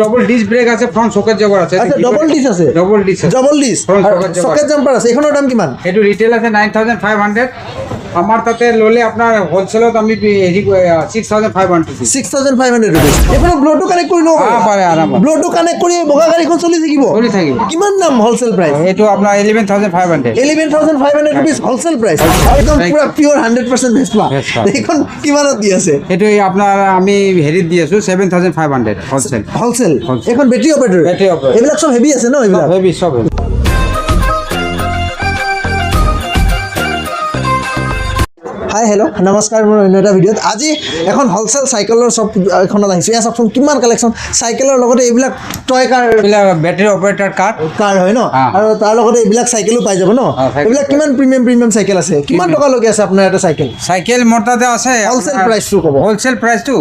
Double disc brake আছে, front শকের জবার আছে। আচ্ছা ডবল ডিস আছে, ডবল ডিস্ক আছে, ডবল ডিস ফ্রন্ট শকের জবার সকেট জাম্পার আছে। এখনো দাম কিমান? এটু রিটেল আছে 9500, আমার তাতে ললে আপনার হোলসেলত আমি 6500 6500 রুপিস। এখনো ব্লুটুথ কানেক্ট কৰি ল'ব হ্যাঁ পাৰে আৰাম ব্লুটুথ কানেক্ট কৰি বগা গাড়ীখন চলি থাকিব। চলি থাকিব। কিমান দাম হোলসেল প্রাইস? এটু আপনার 11500 11,500 রুপিস হোলসেল প্রাইস। একদম পুরা পিওর 100% ভেসপা। ভেসপা। এখন কিমানত দি আছে? এটু আপনার আমি হেরিত দি আছো 7500 হোলসেল। Wholesale Wholesale। এখন ব্যাটারি অপারেটর। Battery operator। এইবিলাক সব হেভি আছে ন এইবিলাক? হেভি সব heavy। হাই হেল্ল' নমস্কাৰ, মোৰ অন্য এটা ভিডিঅ'ত আজি এখন হোলচেল চাইকেলৰ শ্বপ এখনত আহিছোঁ। এয়া চাওকচোন কিমান কালেকশ্যন চাইকেলৰ লগতে এইবিলাক টয় কাৰ ব্যাটাৰি অপাৰেটৰ কাৰ কাৰ হয় ন, হা। আৰু তাৰ লগতে এইবিলাক চাইকেলো পাই যাব ন। চাইকেল এইবিলাক কিমান প্ৰিমিয়াম চাইকেল আছে? কিমান টকালৈকে আছে আপোনাৰ এটা চাইকেল? সাইকেল মোটাতে আছে হোলসেল প্রাইস টু ক'ব। হোলসেল প্রাইস টু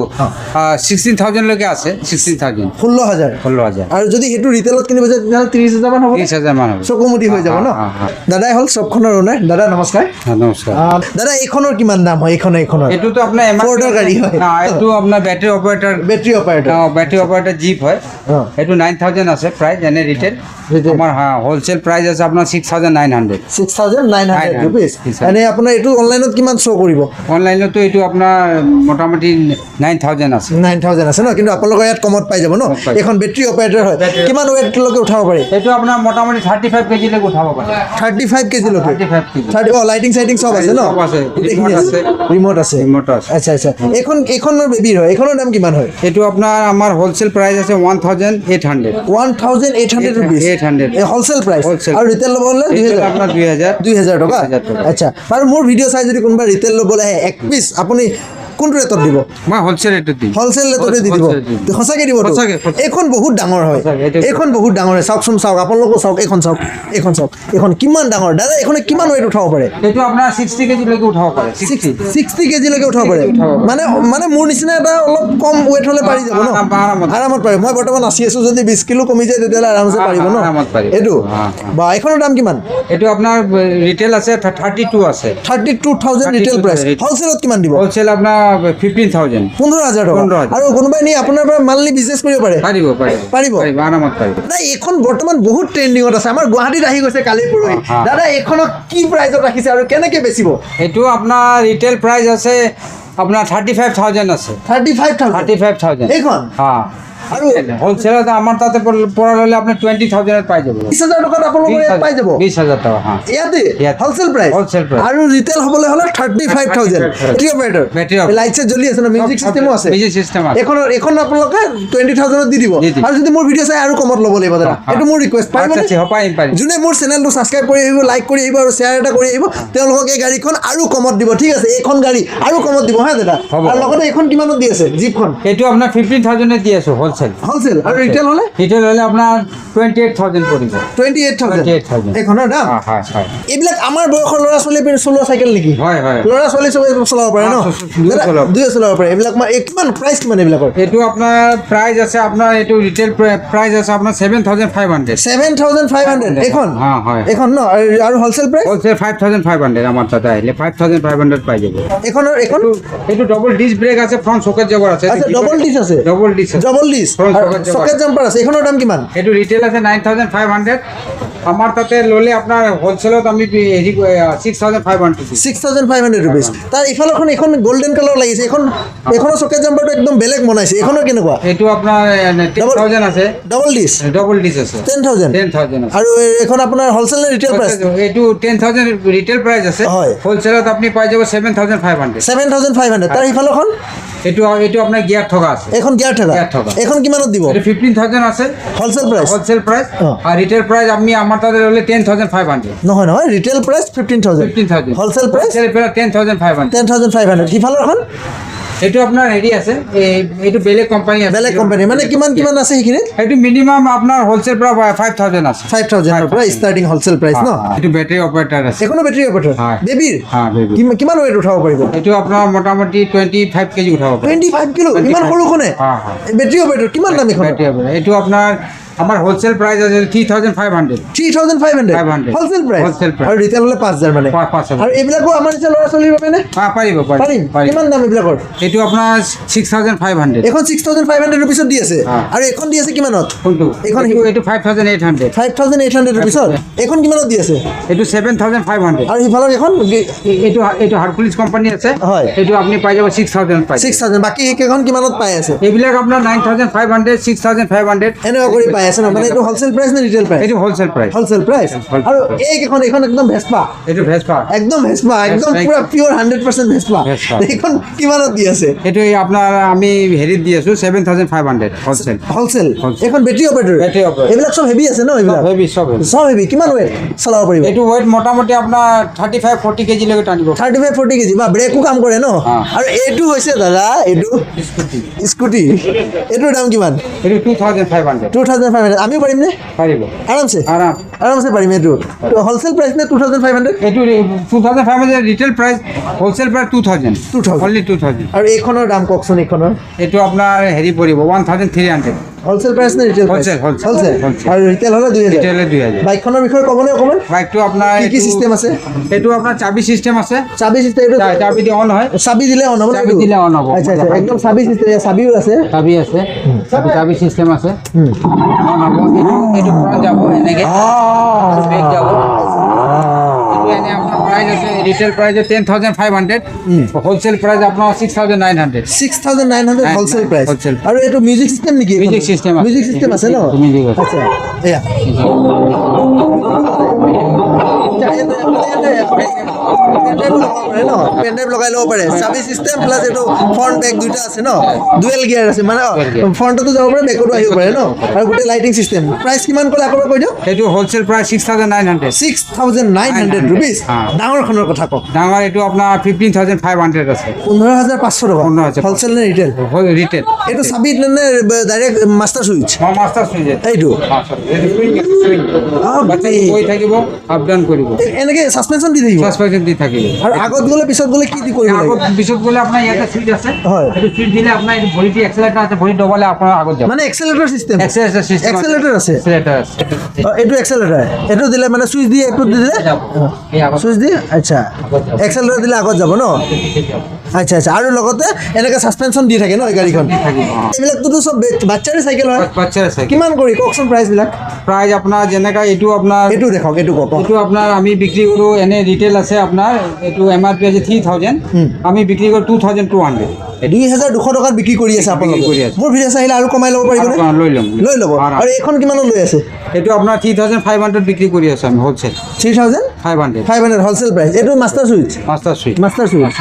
16000 লৈকে আছে 16000 16,000। 16000 আৰু যদি সেইটো ৰিটেইলত কিনিব যায় তেতিয়াহ'লে 30,000 মান হ'ব। 30000 মান হবে। চকুমুটি হৈ যাব ন। দাদাই হ'ল শ্বপখনৰ ওনাৰ। দাদা নমস্কাৰ। নমস্কাৰ। দাদা এইখনৰ কিমান দাম হয়? এইখনৰ এটু তো আপনাৰ ফোৰ্ডৰ গাড়ী হয়। না এটু আপনাৰ battery operator battery operator. Battery operator jeep হয়। হ্যাঁ। এটু 9000 আছে প্রাইস এনে রিটেল। Retail। আমার হ্যাঁ হোলসেল প্রাইস আছে আপনার 6900। 6,900 রুপিস। Yes, এনে আপোনাৰ এইটো অনলাইনত কিমান শ্ব' কৰিব? অনলাইনে তো এটু আপনাৰ মোটামুটি 9000 আছে। 9,000 আছে ন, কিন্তু আপোনালোকৰ ইয়াত কমত পাই যাব ন। কমত পাই যাব। এইখন বেটাৰী অপাৰেটৰ হয়। Battery কিমান ৱেটলৈকে উঠাব পাৰি? এটু আপনার মোটামুটি 35 কেজি লৈকে উঠাব পারে। 35 কেজিলৈকে। 35 কেজি। লাইটিং চাইটিং চব আছে ন? সব আছে। গোটেইখিনি Remote আছে। আছে। ৰিমোট আছে। Remote আছে। আচ্ছা আচ্ছা। এইখনৰ বেবিৰ হয়। এইখনৰ দাম কিমান হয়? এটু আপনাৰ আমাৰ হোলসেল প্ৰাইস আছে 1800। 1,800 ৰুপিস। 800। Wholesale price. Wholesale। আৰু ৰিটেল ল'ব হ'লে ৰিটেল আপনাৰ 2000। 2,000 টকা। 2,000 টকা। আচ্ছা, আৰু মোৰ ভিডিঅ' চাই যদি কোনোবা ৰিটেল ল'বলৈ আহে এক পিচ আপুনি কোনটো ৰেটত দিব? মই হোলসেল ৰেটত দিম। হোলসেল ৰেটতে দি দিব। Wholesale দি দিম। সঁচাকৈ দিব? সঁচাকে, সঁচাকে। এইখন বহুত ডাঙৰ হয়। সঁচাকে, এইটো- এইখন বহুত ডাঙৰ হয়। চাওকচোন চাওক, আপোনালোকো চাওক, এইখন চাওক, এইখন চাওক, এইখন কিমান ডাঙৰ। দাদা এইখনে কিমান ৱেট উঠাব পাৰে? এটু আপনাৰ 60 কেজি লৈকে উঠাব পাৰে। 60। 60 কেজিলৈকে উঠাব পাৰে। উঠাব পাৰে। মানে মোৰ নিচিনা এটা অলপ কম ৱেট হ'লে পাৰি যাব ন? আৰামত। আৰামত পাৰি। মই বৰ্তমান আছি আছোঁ, যদি 20 কিলো কমি যায় তেতিয়াহ'লে আৰামছে পাৰিব ন? আৰামত পাৰিব। এইটো বা এইখনৰ দাম কিমান? এটু আপনাৰ ৰিটেল আছে 32 আছে। 32,000 ৰিটেল প্ৰাইচ। retail। হোলচেলত কিমান দিব? হোলসেল আপনাৰ 15000। 15,000 টকা। 15,000। আৰু কোনোবাই নি আপোনাৰ পৰা মান্থলি বিজনেছ কৰিব পাৰে? পাৰিব পাৰিব? আৰামত পাৰিব। নাই, এইখন বৰ্তমান বহুত ট্ৰেণ্ডিঙত আছে। আমাৰ গুৱাহাটীত আহি গৈছে কালি পৰহি। হা। দাদা এইখনক কি প্ৰাইজত ৰাখিছে আৰু কেনেকৈ বেচিব? এটু আপনাৰ ৰিটেল প্ৰাইস আছে আপনাৰ 35000 আছে। 35,000। 35000 এইখন হ্যাঁ। আৰু হোলসেলত আমার তাতে পড়া হলে আপনি 20000 পাই যাব। 20,000 টকাত আপোনালোকৰ ইয়াত পাই যাব? 20000 টাকা হ্যাঁ। ইয়াতে ইয়াতে। Wholesale price. Wholesale price। আৰু ৰিটেল হ'বলৈ হ'লে 35,000। 35,000। Battery operator. Battery operator। Light জ্বলি আছে ন, মিউজিক চিষ্টেমো আছে। মিউজিক সিস্টেম আছে। এইখন আপোনালোকে 20,000 দি দিব। দি দিম। আৰু যদি মোৰ ভিডিঅ' চাই আৰু কমত ল'ব লাগিব দাদা। হা। এইটো মোৰ ৰিকুৱেষ্ট। পাৰিব? আচ্ছা আচ্ছা পাৰিম। যোনে মোৰ চেনেলটো ছাবস্ক্ৰাইব কৰি আহিব, লাইক কৰি আহিব আৰু শ্বেয়াৰ এটা কৰি আহিব, তেওঁলোকক এই গাড়ীখন আৰু কমত দিব। ঠিক আছে? এইখন গাড়ী আৰু কমত দিব হা দাদা। হ'ব। আৰু লগতে এইখন কিমানত দি আছে জিপখন? এটু আপনাৰ 15000 দিয়ে আছো হোলসেল। হোলসেল। আৰু ৰিটেল হ'লে ৰিটেল হলে আপনাৰ 28000 পড়িব। 28,000। 28,000। এইখনৰ দাম? হ্যাঁ হ্যাঁ। এইবিলাক আমাৰ বয়সৰ ল'ৰা ছোৱালীয়ে চলোৱা চাইকেল নেকি? হয় হয়। ল'ৰা ছোৱালী চবে চলাব পাৰে ন? দুয়ো দাদা, চলাব। দুয়ো চলাব পাৰে। এইবিলাক কিমান প্ৰাইচ কিমান এইবিলাকৰ? এটু আপনাৰ প্ৰাইস আছে আপনাৰ এটু ৰিটেল প্ৰাইস আছে আপনাৰ 7500। 7,500 এইখন? হ্যাঁ হয়। এইখন ন? আৰু হোলসেল প্ৰাইচ? হোলসেল 5500 আমার সাথে আইলে 5500 পাই যাব। এইখন এটু ডবল ডিস্ক ব্রেক আছে, ফ্রন্ট শকের জবার আছে। আচ্ছা, ডবল ডিস আছে? ডবল ডিস্ক আছে। ডবল ডিস Front socket জবার সকেট আছে। জাম্পার আছে। এইখনৰ দাম কিমান? এটু ৰিটেল আছে 9500, আমাৰ তাতে ললে আপনাৰ হোলসেলত আমি 6500। 6,500 ৰুপিস। তাৰ ইফালৰখন এইখন গোল্ডেন কালাৰ লাগিছে। এইখনৰ চকেট জাম্পাৰটো একদম বেলেগ বনাইছে। এইখনৰ কেনেকুৱা? এটু আপনার 10000 আছে। ডবল ডিস ডবল ডিস্ক আছে। 10,000। 10000 আছে। আৰু এইখন আপোনাৰ হোলসেল নে ৰিটেল প্ৰাইচ? এটু 10000 ৰিটেল প্ৰাইস আছে। হয়। হোলসেলত আপনি পাই যাব 7500। 7,500। তাৰ ইফালৰখন এটু আপনাৰ গিয়াৰ ঠকা আছে। এখন গিয়াৰ থকা। গিয়াৰ থকা। এখন কিমানত দিব? এটা 15000 আছে wholesale price? Wholesale price. R retail price আমি আমাৰ তাদেৰ হলে 10500। নহয় ৰিটেল প্ৰাইচ 15,000। 15000 wholesale price 10500। 10,500। সিফালৰখন এটু আপনার রেডি আছে। এটু বেলেগ কোম্পানি আছে। বেলেগ কোম্পানী মানে কিমান আছে সেইখিনিত? এটু মিনিমাম আপনার হোলসেল প্রাইস 5000 আছে। 5,000 ৰ পৰা ষ্টাৰ্টিং হোলসেল প্ৰাইচ ন? এটু ব্যাটাৰি অপাৰেটৰ আছে। এখনো বেটাৰী অপাৰেটৰ? হয়। বেবিৰ? হ্যাঁ বেবি। কিমান ৱেট উঠাব পাৰিব? এটু আপনাৰ মোটামুটি 25 কেজি উঠাব পাৰে। 25 কিলো? ইমান সৰুখনে? হ্যাঁ হ্যাঁ। বেটাৰী অপাৰেটৰ কিমান দাম এখন? ব্যাটাৰি অপাৰেটৰ এটু আপনাৰ আমাৰ হোলসেল প্ৰাইস আছে 3500 3500 500 হোলসেল প্ৰাইস Wholesale price। আৰু ৰিটেল হলে 5000 মানে 5000 আৰু এইবিলাকো আমাৰ নিচিনা ল'ৰা ছোৱালীৰ বাবে নে হ্যাঁ পাৰিব পাৰিম কিমান দাম এইবিলাকৰ এইটো আপোনাৰ 6500 এখন 6500 ৰুপিছত দি আছে হা। আৰু এখন দি আছে কিমানত কোনটো এইখন এইটো 5800 5800 ৰুপিছত এইখন কিমানত দি আছে এইটো 7500 আৰু সিফালৰ এখন এইটো হাৰকুলিছ কোম্পানী আছে হয়। এইটো আপুনি পাই যাব 6000 পাই 6000 বাকী এইকেইখন কিমানত পাই আছে এইবিলাক আপোনাৰ 9500 6500 এনেকুৱা কৰি পাই আছে ন মানে এইটো হোলসেল প্ৰাইস নে ৰিটেল প্ৰাইস এইটো হোলসেল প্ৰাইস হোলসেল প্ৰাইস আৰু এইকেইখন এইখন একদম ভেস্পা এইটো ভেস্পা একদম ভেস্পা একদম Vespa, পুৰা পিওৰ 100% ভেস্পা Vespa। এইখন কিমানত দি আছে এইটো আপোনাৰ আমি হেৰিত দি আছো 7500 হোলসেল হোলসেল Wholesale। এখন বেটারি অপারেটর Battery operator। এইবিলাক সব হেভি আছে ন এইবিলাক হেভি সব heavy। সব হেভি কিমান ওয়েট চলাব পাৰিব এইটো ওয়েট মোটামুটি আপোনাৰ 35 40 কেজি লৈকে টানিব 35 40 কেজি বা ব্ৰেকো কাম কৰে ন হা। আৰু এইটো হৈছে দাদা এইটো স্কুটি এইটোৰ দাম কিমান এইটো 2500 2500 আমিও পাৰিম নে পাৰিব আৰামছে আৰাম আৰামছে পাৰিম এইটো হোলসেল প্ৰাইস নে 2500 এইটো 2500 retail price wholesale price 2000 2000 only 2000 আৰু এইখনৰ দাম কওকচোন এইখনৰ এইটো আপোনাৰ হেৰি পৰিব 1300 হোলসেল প্ৰাইস নে retail Wholesale, wholesale, wholesale wholesale। আৰু ৰিটেল হলে 2000 ৰিটেলে 2000 বাইকখনৰ বিষয়ে ক'বনে অকণমান বাইকটো আপোনাৰ কি কি এইটো- চিষ্টেম আছে এইটো আপোনাৰ চাবি চিষ্টেম আছে চাবি চিষ্টেম এইটো চাবি দি অন হয় চাবি দিলে অন হ'ব চাবি দিলে on হ'ব। আচ্ছা আচ্ছা একদম চাবি চিষ্টেম চাবিও আছে চাবি আছে চাবি চিষ্টেম আছে অন হ'ব এইটো ফ্ৰন্ট যাব এনেকে ব্ৰেক যাব এইটো এনে আপোনাৰ প্ৰাইস আছে ৰিটেল প্ৰাইস 10500 হোলসেল প্ৰাইস আপোনাৰ 6900 6900 হোলসেল প্ৰাইস Wholesale। আৰু এইটো মিউজিক চিষ্টেম নেকি Music system আছে। মিউজিক চিষ্টেম আছে ন Music আছে। আচ্ছা এয়া পেনড্ৰাইভ লগাই ল'ব পাৰে চাবি চিষ্টেম প্লাছ এইটো ফ্ৰণ্ট বেক দুইটা আছে ন ডুৱেল গিয়াৰ আছে মানে Dual gear। ফ্ৰণ্টতো যাব পাৰে বেকতো আহিব পাৰে ন আৰু গোটেই লাইটিং চিষ্টেম প্ৰাইচ কিমান ক'লে আকৌ কৈ দিয়ক এইটো হোলসেল প্ৰাইস 6900 6900 ৰুপিজ হা। ডাঙৰখনৰ কথা কওক ডাঙৰ এইটো আপোনাৰ 15500 আছে 15500 টকা 15,500 হোলসেল নে ৰিটেল ৰিটেল এইটো চাবি নে direct master switch master switch এইটো বাচ্চা গৈ থাকিব আপ ডাউন কৰিব এনেকে সাসপেনশন দি থাকিব সাসপেনশন দি থাকিব আৰু আগত গ'লে পিছত গ'লে কি কৰিব লাগে আগত পিছত গ'লে আপোনাৰ ইয়াতে সুইচ আছে হয়। সেইটো সুইচ দিলে আপোনাৰ এইটো ভৰিটি এক্সেলেটাৰ আছে ভৰি দবালে আপোনাৰ আগত যাব মানে এক্সেলেটৰ সিস্টেম এক্সেলেটাৰ সিস্টেম এক্সেলেটৰ আছে এক্সেলেটাৰ আছে এইটো এক্সেলেটৰ এইটো দিলে মানে সুইচ দিয়ে এইটো দিলে যাব এই আগত সুইচ দিয়ে আচ্ছা এক্সেলেটৰ দিলে আগত যাব ন আচ্ছা আচ্ছা আৰু লগতে এনেকে সাসপেনশন দি থাকে ন এই গাড়ীখন থাকিব এইবিলাকতো চব বাচ্চাৰে চাইকেল হয় বাচ্চাৰ আছে কিমান কৰি কওকচোন প্ৰাইচবিলাক প্ৰাইজ আপোনাৰ যেনেকা এইটো আপোনাৰ এইটো দেখক এইটো কওক এইটো আপোনাৰ আমি বিক্ৰী কৰোঁ এনে ৰিটেল আছে আপোনাৰ এইটো MRP আছে 3000 আমি বিক্ৰী কৰোঁ 2200 2200 টকাত বিক্ৰী কৰি আছে আপোনালোকে কৰি আছে। মোৰ ভিডিঅ' আহিলে আৰু কমাই ল'ব পাৰিবনে লৈ ল'ম লৈ ল'ব আৰাম। আৰু এইখন কিমানত লৈ আছে এইটো আপোনাৰ 3500 বিক্ৰী কৰি আছোঁ আমি হোলচেল 500 3500 হোলসেল প্ৰাইস এইটো master switch master switch master switch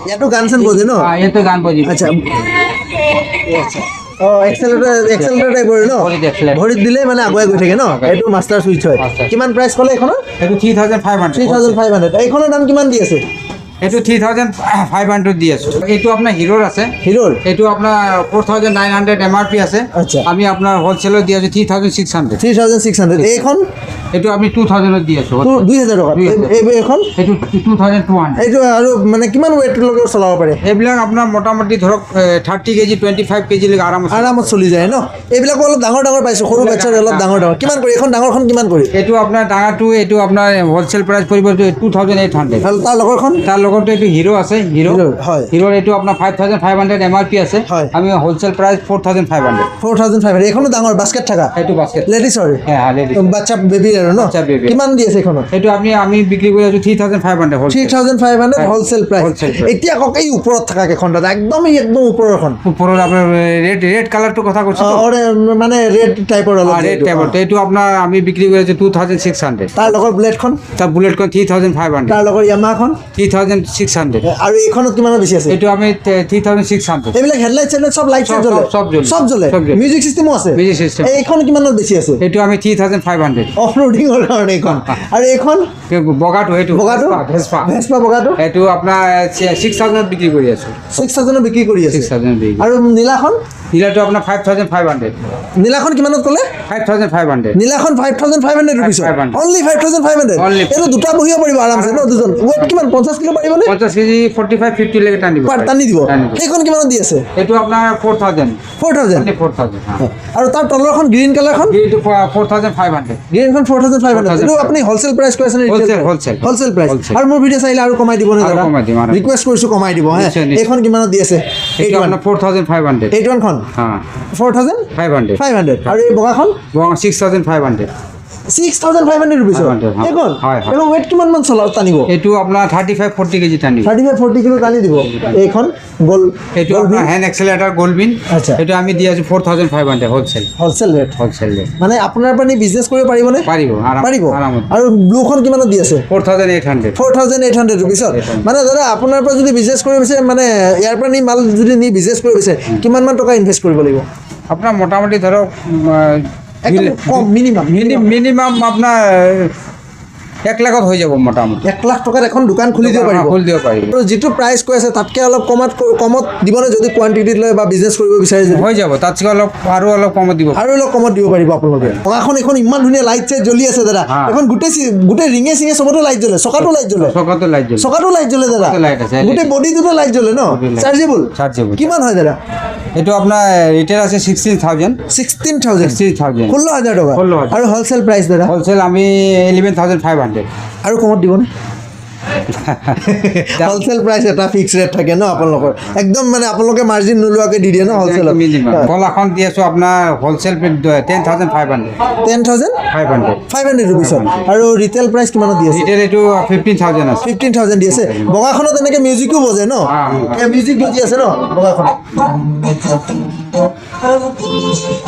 ইয়াতো গান চান বজে ন ইয়াতে গান বাজিব আচ্ছা এক্সেলেটৰ টাইপৰ ন ভৰিত accelerator। ভৰিত দিলে মানে আগুৱাই গৈ থাকে ন এইটো মাষ্টাৰ সুইচ হয় Master। কিমান প্ৰাইচ ক'লে এইখনৰ এইটো 3500 3500 এইখনৰ দাম কিমান দি আছে এইটো 3500 দি আছোঁ এইটো আপোনাৰ হিৰোৰ আছে হিৰোৰ এইটো আপোনাৰ 4900 MRP আছে আচ্ছা। আমি আপোনাৰ হোলচেলত দি আছোঁ 3600 3600 এইখন এইটো আমি 2000 দি আছোঁ 2000 টকা এইখন এইটো 2200 এইটো আৰু মানে কিমান ৱেটলৈকে চলাব পাৰে এইবিলাক আপোনাৰ মোটামুটি ধৰক 30 কেজি 25 কেজিলৈকে আৰামত আৰামত চলি যায় ন এইবিলাকো অলপ ডাঙৰ ডাঙৰ পাইছোঁ সৰু বাচ্ছাৰ অলপ ডাঙৰ ডাঙৰ কিমান কৰি এইখন ডাঙৰখন কিমান কৰি এইটো আপোনাৰ ডাঙৰটো এইটো আপোনাৰ হোলচেল প্ৰাইচ পৰিব 2800 আৰু তাৰ লগৰখন তাৰ লগতে এইটো হিৰো আছে হিৰো হিৰোৰ, হয়। হিৰোৰ এইটো আপোনাৰ 5500 MRP আছে হয়। আমি হোলচেল প্ৰাইচ 4500 4500 এইখনো ডাঙৰ বাস্কেট থকা এইটো বাস্কেট লেডিছৰ হ্যাঁ ladies। বাচ্চা বেবীৰ আৰু ন বাচ্চা baby। কিমান দি আছে এইখনত এইটো আমি বিক্ৰী কৰি আছোঁ 3500 wholesale 3500 wholesale price Wholesale price। এতিয়া কওক এই ওপৰত থকা কেইখন দাদা একদম ওপৰৰখন ওপৰত আপোনাৰ ৰেড কালাৰটো কথা কৈছোঁ মানে ৰেড টাইপৰ অলপ ৰেড এইটো। টাইপৰ এইটো আপোনাৰ আমি বিক্ৰী কৰি আছোঁ 2600 তাৰ লগৰ বুলেটখন তাৰ বুলেটখন 3500 তাৰ লগৰ ইয়ামাহাখন 3600 আৰু এইখনত কিমানৰ বেছি আছে এইটো আমি 3600 এইবিলাক হেডলাইট চেডলাইট চব লাইট চব- জ্বলে চব জ্বলে। চব জ্বলে চব জ্বলে। মিউজিক চিষ্টেমো আছে Music system। এইখন কিমানত বেছি আছে এইটো আমি 3500 অফ ৰোডিঙৰ কাৰণে এইখন আৰু এইখন বগাটো এইটো বগাটো ভেস্পা ভেস্পা বগাটো এইটো আপোনাৰ 6000 বিক্ৰী কৰি আছোঁ 6000 বিক্ৰী কৰি আছে 6000 বিক্ৰী আৰু নীলাখন নীলাটো আপোনাৰ 5500 নীলাখন কিমানত ক'লে 5500 নীলাখন 5500 ৰুপিছ 5,500 অনলি 5500 Only। এইটো দুটা বহিব পাৰিব আৰামছে ন দুজন ৱেট কিমান 50 কিলো পাৰিবনে 50 কেজি 45-50 লৈকে টানিব টানি দিব টানিব। সেইখন কিমানত দি আছে এইটো আপোনাৰ 4000 4000 only 4000 হ্যাঁ আৰু তাৰ তলৰখন গ্ৰীণ কালাৰখন এইটো 4500 গ্ৰীণখন 4500 এইটো আপুনি হোলচেল প্ৰাইচ কৈ আছে নে Wholesale। Wholesale price Wholesale। আৰু মোৰ ভিডিঅ' চাইলে আৰু কমাই দিব নে আৰু দাদা কমাই দিম, আৰু। ৰিকুৱেষ্ট কৰিছোঁ কমাই দিব হে নিশ্চয়, নিশ্চয়। এইখন কিমানত দি আছে এইটো আপোনাৰ 4500 এইটনখন হ্যাঁ 4500 500 আৰু এই বগাখন 6500 6500 ৰুপিছ 500, হ্যাঁ। এইখন হয়, হয়। এইখন ৱেট কিমান মান টানিব এইটো আপোনাৰ 35-40 কেজি টানিব 35-40 কিলো টানি দিব এইখন গ'ল এইটো আপোনাৰ হেণ্ড এক্সেলেটাৰ গোল্ডবিন আচ্ছা। এইটো আমি দি আছো 4500 wholesale wholesale rate wholesale rate মানে আপোনাৰ পৰা নি বিজনেছ কৰিব পাৰিবনে পাৰিব পাৰিব আৰামত আৰু ব্লুখন কিমানত দি আছে 4800 4800 ৰুপিছত মানে দাদা আপোনাৰ পৰা যদি বিজনেছ কৰিব বিচাৰে মানে ইয়াৰ পৰা নি মাল যদি নি বিজনেছ কৰিব বিচাৰে কিমান মান টকা ইনভেষ্ট কৰিব লাগিব আপোনাৰ মোটামুটি ধৰক একদম কম মিনিমাম মিনিমাম আপোনাৰ 1 লাখত হৈ যাব মোটামুটি 1 লাখ টকাত এখন দোকান খুলি দিব পাৰিব খুলি দিব পাৰিব আৰু যিটো প্ৰাইচ কৈ আছে তাতকৈ অলপ কমত দিবনে যদি কোৱান্টিটিত লয় বা বিজনেছ কৰিব বিচাৰে যদি হৈ যাব তাতকৈ অলপ কমত দিব আৰু অলপ কমত দিব পাৰিব আপোনালোকে পকাখন এখন ইমান ধুনীয়া লাইট চাইট জ্বলি আছে দাদা হা। এখন গোটেই ৰিঙে চিঙে চবতে লাইট জ্বলে চকাটো লাইট জ্বলে চকাতো লাইট জ্বলে চকাটো লাইট জ্বলে দাদা চকাটো light আছে, গোটেই বডিটোতে লাইট জ্বলে ন Body light। চাৰ্জেবল Chargeable। কিমান হয় দাদা এইটো আপোনাৰ ৰিটেল আছে 16000 16,000 16,000 16,000 টকা 16,000 আৰু হোলচেল প্ৰাইচ দাদা হোলচেল আমি 11500 আৰু কমত দিবনে হোলচেল প্ৰাইচ এটা ফিক্স ৰেট থাকে ন আপোনালোকৰ একদম মানে আপোনালোকে মাৰ্জিন নোলোৱাকৈ দি দিয়ে ন হোলচেলত মিনিমাম কলাখন দি আছো আপোনাৰ হোলচেল 10500 500 ৰুপিছত আৰু ৰিটেল প্ৰাইচ কিমানত দি আছে ৰিটেল এইটো 15000 আছে 15,000 দি আছে বগাখনত এনেকৈ মিউজিকো বজে ন মিউজিক বজি আছে ন বগাখনত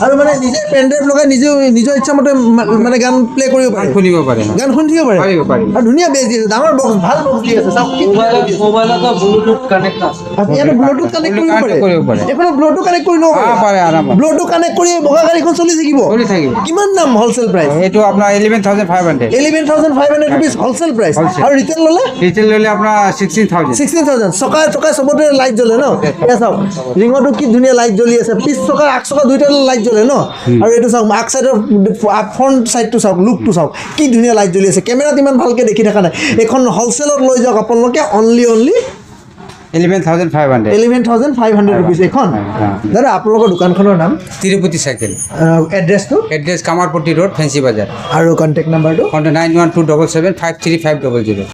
আৰু মানে নিজে পেনড্ৰাইভ লগাই নিজৰ ইচ্ছামতে মানে গান প্লে কৰিব পাৰে শুনিব পাৰে গান শুনি থাকিব পাৰে পাৰিব, পাৰিব। আৰু ধুনীয়া বেছ দি আছে ডাঙৰ বক্স ভাল বক্স দি আছে চাওক মোবাইলতো ব্লুটুথ কানেক্ট আছে ইয়াতে ব্লুটুথ কানেক্ট কৰিব Connect কৰিব পাৰে। পাৰে এইখনত ব্লুটুথ কানেক্ট কৰি ল'ব পাৰে আৰামত ব্লুটুথ কানেক্ট কৰি এই বগা গাড়ীখন চলি থাকিব চলি থাকিব কিমান দাম হোলচেল প্ৰাইচ এইটো আপোনাৰ 11500 11,500 ৰুপিছ হোলচেল প্ৰাইচ Wholesale। আৰু ৰিটেল ল'লে ৰিটেল ল'লে আপোনাৰ 16000 16,000 চকাই চবতে লাইট জ্বলে ন এয়া চাওক ৰিঙতো কি ধুনীয়া লাইট জ্বলি আছে পিছ চকা আগ চকা দুইটা লাইট জ্বলে ন আৰু এইটো চাওক আগ চাইডৰ ফ্ৰণ্ট চাইডটো চাওক লুকটো চাওক কি ধুনীয়া লাইট জ্বলি আছে কেমেৰাত ইমান ভালকৈ দেখি থকা নাই এইখন হোলচেলত লৈ যাওক আপোনালোকে অনলি 11500 11,500 ৰুপিছ এইখন দাদা আপোনালোকৰ দোকানখনৰ নাম তিৰুপতি চাইকেল এড্ৰেছটো এড্ৰেছ কামাৰপট্টি ৰোড ফেঞ্চি বাজাৰ আৰু কণ্টেক্ট নাম্বাৰটো 9127753500